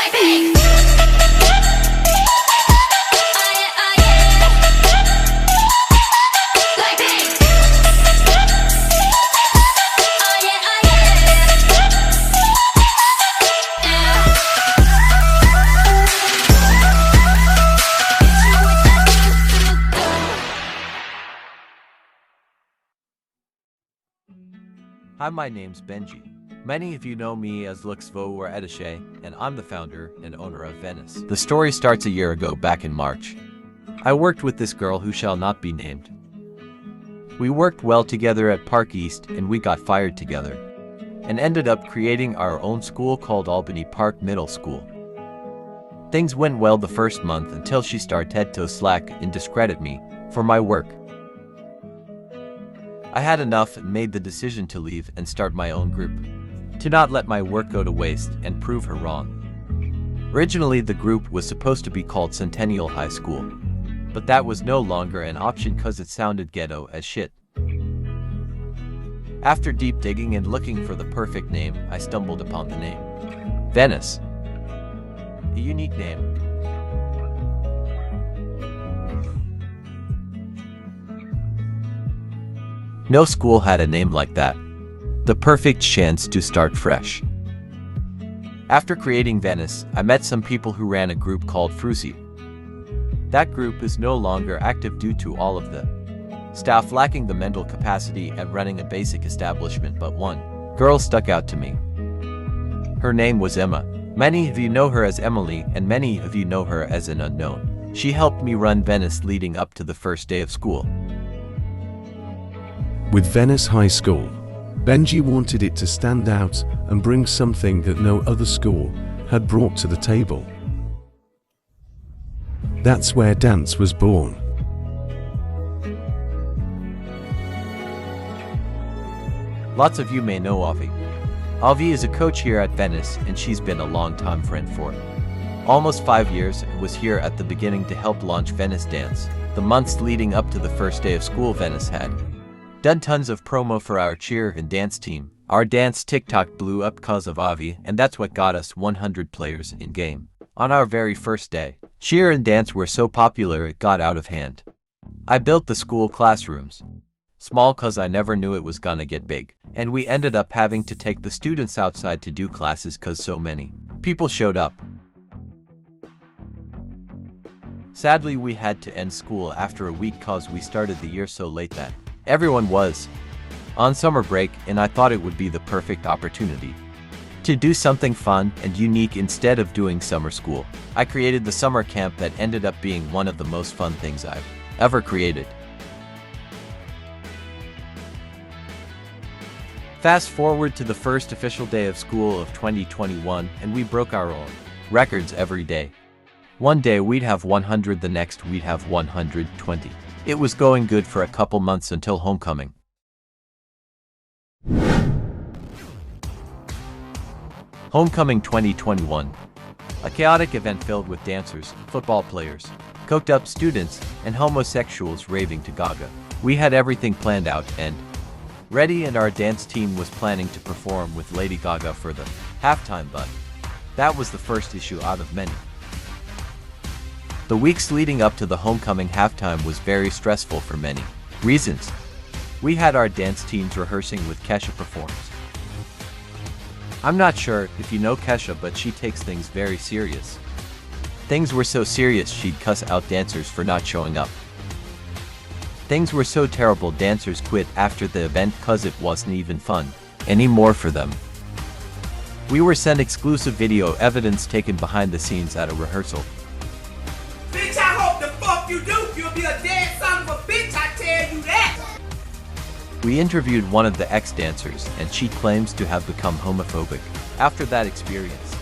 Blackpink. Hi, my name's Benji. Many of you know me as Luxvo or Edache, and I'm the founder and owner of Venice. The story starts a year ago back in March. I worked with this girl who shall not be named. We worked well together at Park East and we got fired together and ended up creating our own school called Albany Park Middle School. Things went well the first month until she started to slack and discredit me for my work. I had enough and made the decision to leave and start my own group, to not let my work go to waste and prove her wrong. Originally, the group was supposed to be called Centennial High School, but that was no longer an option cause it sounded ghetto as shit. After deep digging and looking for the perfect name, I stumbled upon the name Venice. A unique name. No school had a name like that. The perfect chance to start fresh. After creating Venice, I met some people who ran a group called Frusi. That group is no longer active due to all of the staff lacking the mental capacity at running a basic establishment, but one girl stuck out to me. Her name was Emma. Many of you know her as Emily, and many of you know her as an unknown. She helped me run Venice leading up to the first day of school. With Venice High School, Benji wanted it to stand out and bring something that no other school had brought to the table. That's where dance was born. Lots of you may know Avi. Avi is a coach here at Venice, and she's been a long-time friend for almost 5 years and was here at the beginning to help launch Venice Dance. The months leading up to the first day of school, Venice had done tons of promo for our cheer and dance team. Our dance TikTok blew up cause of Avi, and that's what got us 100 players in game. On our very first day, cheer and dance were so popular it got out of hand. I built the school classrooms. Small cause I never knew it was gonna get big, and we ended up having to take the students outside to do classes cause so many people showed up. Sadly, we had to end school after a week cause we started the year so late that everyone was on summer break, and I thought it would be the perfect opportunity to do something fun and unique instead of doing summer school. I created the summer camp that ended up being one of the most fun things I've ever created. Fast forward to the first official day of school of 2021, and we broke our own records every day. One day we'd have 100, the next we'd have 120. It was going good for a couple months until homecoming. Homecoming 2021. A chaotic event filled with dancers, football players, coked up students, and homosexuals raving to Gaga. We had everything planned out and ready, and our dance team was planning to perform with Lady Gaga for the halftime, but that was the first issue out of many. The weeks leading up to the homecoming halftime was very stressful for many reasons. We had our dance teams rehearsing with Kesha performs. I'm not sure if you know Kesha, but she takes things very serious. Things were so serious she'd cuss out dancers for not showing up. Things were so terrible dancers quit after the event cause it wasn't even fun anymore for them. We were sent exclusive video evidence taken behind the scenes at a rehearsal. Bitch, I hope the fuck you do. You'll be a dead son of a bitch, I tell you that. We interviewed one of the ex-dancers, and she claims to have become homophobic after that experience.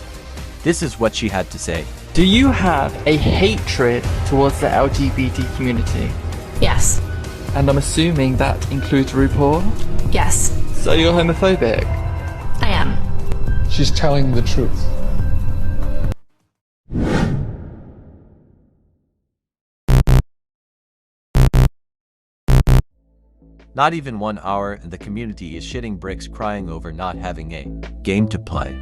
This is what she had to say. Do you have a hatred towards the LGBT community? Yes. And I'm assuming that includes RuPaul? Yes. So you're homophobic? I am. She's telling the truth. Not even 1 hour and the community is shitting bricks crying over not having a game to play.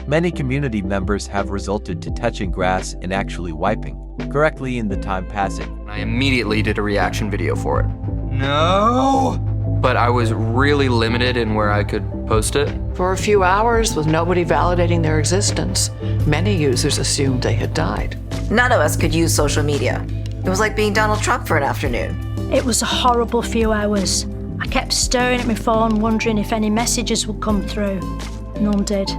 Many community members have resulted to touching grass and actually wiping correctly in the time passing. I immediately did a reaction video for it. No! But I was really limited in where I could post it. For a few hours, with nobody validating their existence, many users assumed they had died. None of us could use social media. It was like being Donald Trump for an afternoon. It was a horrible few hours. I kept staring at my phone, wondering if any messages would come through. None did.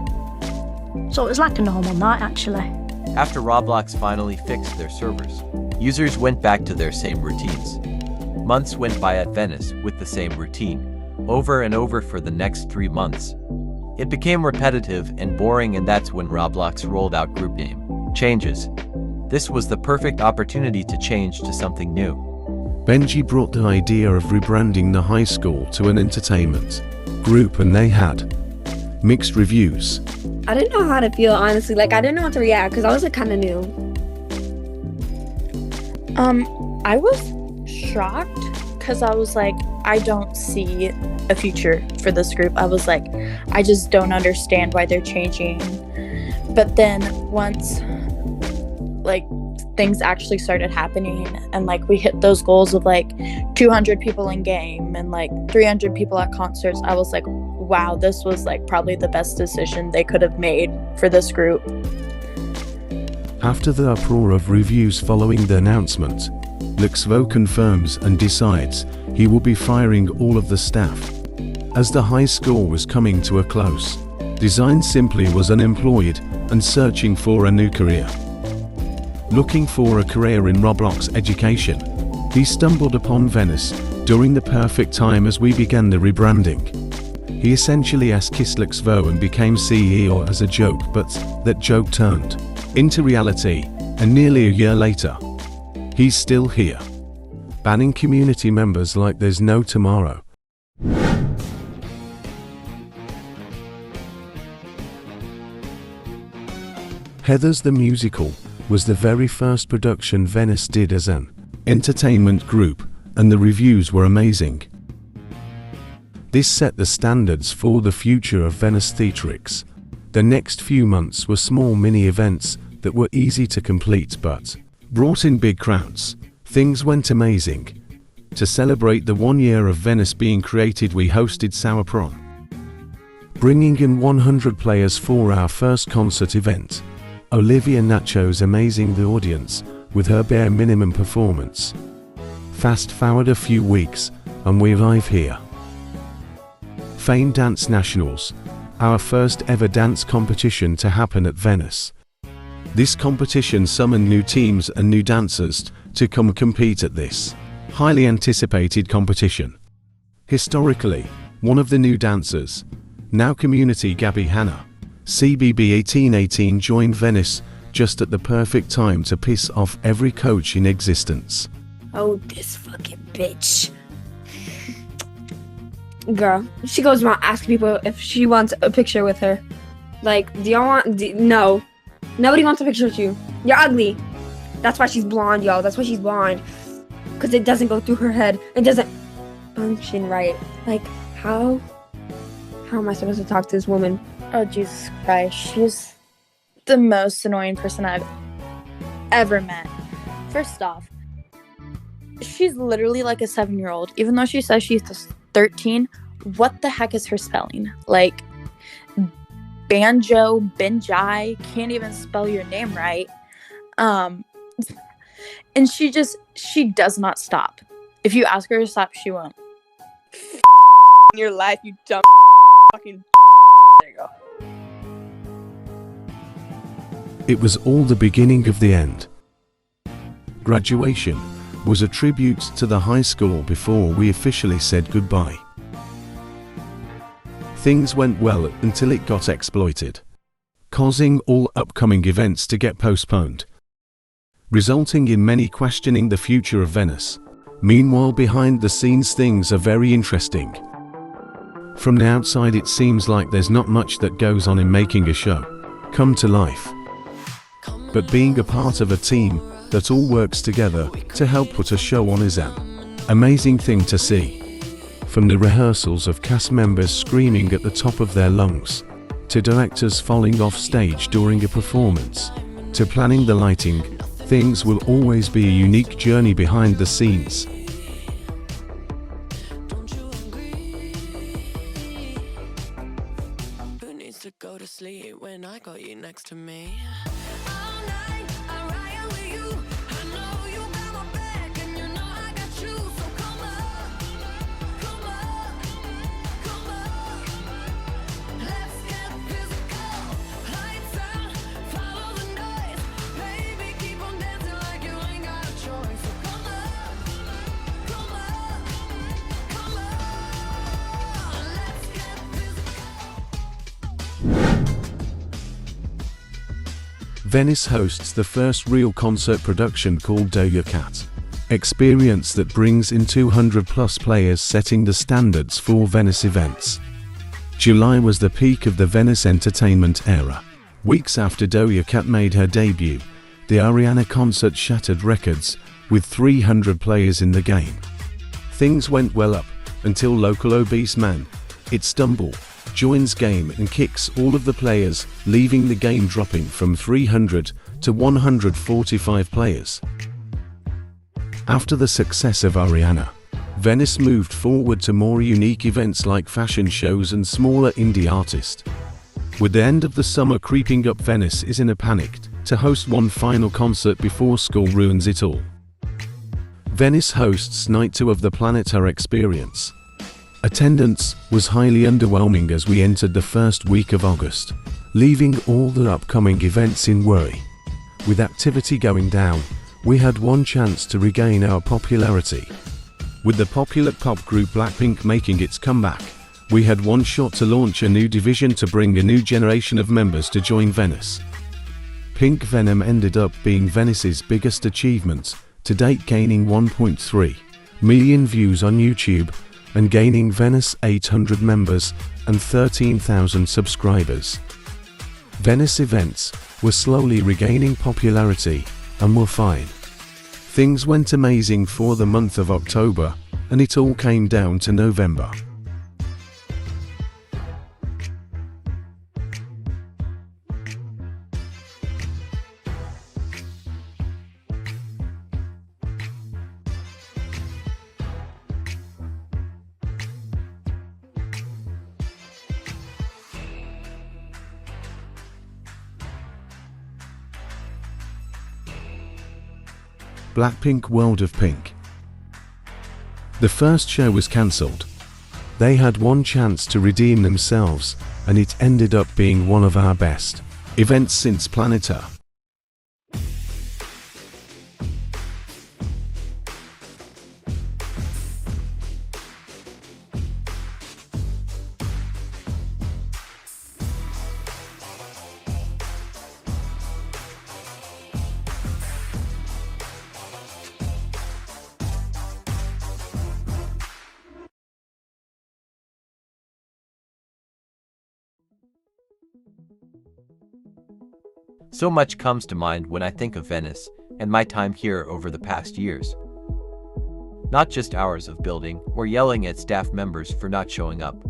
So it was like a normal night, actually. After Roblox finally fixed their servers, users went back to their same routines. Months went by at Venice with the same routine, over and over for the next 3 months. It became repetitive and boring, and that's when Roblox rolled out group name changes. This was the perfect opportunity to change to something new. Benji brought the idea of rebranding the high school to an entertainment group, and they had mixed reviews. I didn't know how to feel, honestly. Like, I didn't know how to react because I was like kind of new. I was shocked because I was like, I don't see a future for this group. I was like, I just don't understand why they're changing. But then once like things actually started happening and like we hit those goals of like 200 people in game and like 300 people at concerts, I was like, wow, this was like probably the best decision they could have made for this group. After the uproar of reviews following the announcement, Luxvo confirms and decides he will be firing all of the staff. As the high school was coming to a close, Design simply was unemployed and searching for a new career. Looking for a career in Roblox education, he stumbled upon Venice during the perfect time as we began the rebranding. He essentially kissed Luxvo and became CEO as a joke, but that joke turned into reality, and nearly a year later, he's still here, banning community members like there's no tomorrow. Heathers the Musical was the very first production Venice did as an entertainment group, and the reviews were amazing. This set the standards for the future of Venice Theatrics. The next few months were small mini-events that were easy to complete but brought in big crowds. Things went amazing. To celebrate the 1 year of Venice being created, we hosted Sour Prom, bringing in 100 players for our first concert event. Olivia Nacho's amazing the audience with her bare minimum performance. Fast forward a few weeks and we arrive here. Fame Dance Nationals, our first ever dance competition to happen at Venice. This competition summoned new teams and new dancers to come compete at this highly anticipated competition. Historically, one of the new dancers, now community Gabby Hanna, CBB 1818, joined Venice just at the perfect time to piss off every coach in existence. Oh, this fucking bitch. Girl, she goes around asking people if she wants a picture with her. Like, do y'all want... No. Nobody wants a picture with you. You're ugly. That's why she's blonde, y'all. That's why she's blonde. Because it doesn't go through her head. It doesn't function right. Like, how am I supposed to talk to this woman? Oh, Jesus Christ. She's the most annoying person I've ever met. First off, she's literally like a 7-year-old. Even though she says she's just 13, what the heck is her spelling? Like, Banjo, Benjai, can't even spell your name right. And she does not stop. If you ask her to stop, she won't. In your life, you dumb fucking. There you go. It was all the beginning of the end. Graduation was a tribute to the high school before we officially said goodbye. Things went well until it got exploited, causing all upcoming events to get postponed, resulting in many questioning the future of Venice. Meanwhile, behind the scenes things are very interesting. From the outside it seems like there's not much that goes on in making a show come to life. But being a part of a team that all works together to help put a show on is an amazing thing to see. From the rehearsals of cast members screaming at the top of their lungs, to directors falling off stage during a performance, to planning the lighting, things will always be a unique journey behind the scenes. Go to sleep when I got you next to me. Venice hosts the first real concert production called Doja Cat. Experience that brings in 200 plus players, setting the standards for Venice events. July was the peak of the Venice entertainment era. Weeks after Doja Cat made her debut, the Ariana concert shattered records, with 300 players in the game. Things went well up, until local obese man, Istanbul, joins game and kicks all of the players, leaving the game dropping from 300 to 145 players. After the success of Ariana, Venice moved forward to more unique events like fashion shows and smaller indie artists. With the end of the summer creeping up, Venice is in a panic to host one final concert before school ruins it all. Venice hosts Night 2 of the Planet Her Experience. Attendance was highly underwhelming as we entered the first week of August, leaving all the upcoming events in worry. With activity going down, we had one chance to regain our popularity. With the popular pop group Blackpink making its comeback, we had one shot to launch a new division to bring a new generation of members to join Venice. Pink Venom ended up being Venice's biggest achievement, to date gaining 1.3 million views on YouTube, and gaining Venice 800 members and 13,000 subscribers. Venice events were slowly regaining popularity and were fine. Things went amazing for the month of October, and it all came down to November. Blackpink World of Pink. The first show was cancelled. They had one chance to redeem themselves, and it ended up being one of our best events since Planet Her. So much comes to mind when I think of Venice and my time here over the past years. Not just hours of building or yelling at staff members for not showing up.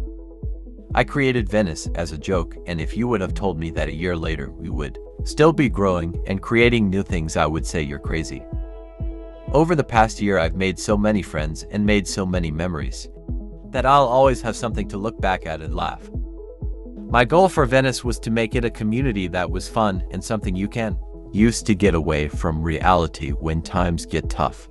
I created Venice as a joke, and if you would have told me that a year later we would still be growing and creating new things, I would say you're crazy. Over the past year, I've made so many friends and made so many memories that I'll always have something to look back at and laugh. My goal for Venice was to make it a community that was fun and something you can use to get away from reality when times get tough.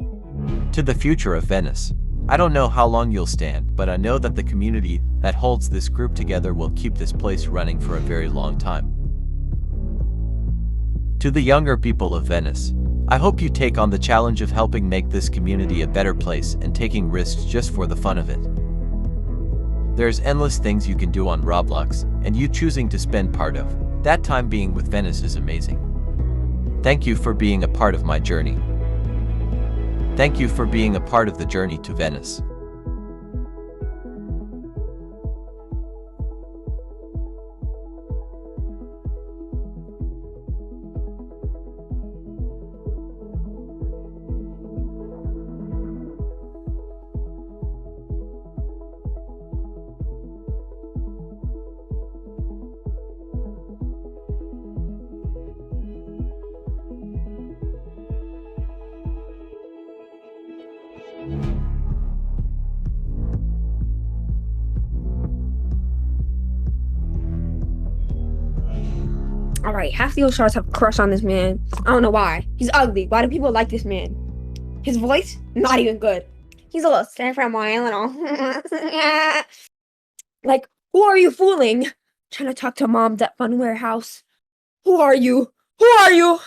To the future of Venice. I don't know how long you'll stand, but I know that the community that holds this group together will keep this place running for a very long time. To the younger people of Venice, I hope you take on the challenge of helping make this community a better place and taking risks just for the fun of it. There's endless things you can do on Roblox, and you choosing to spend part of that time being with Venice is amazing. Thank you for being a part of my journey. Thank you for being a part of the journey to Venice. Alright, half the O'Shards have a crush on this man. I don't know why. He's ugly. Why do people like this man? His voice? Not even good. He's a little stand from my little. Like, who are you fooling? Trying to talk to mom's at Fun Warehouse. Who are you? Who are you?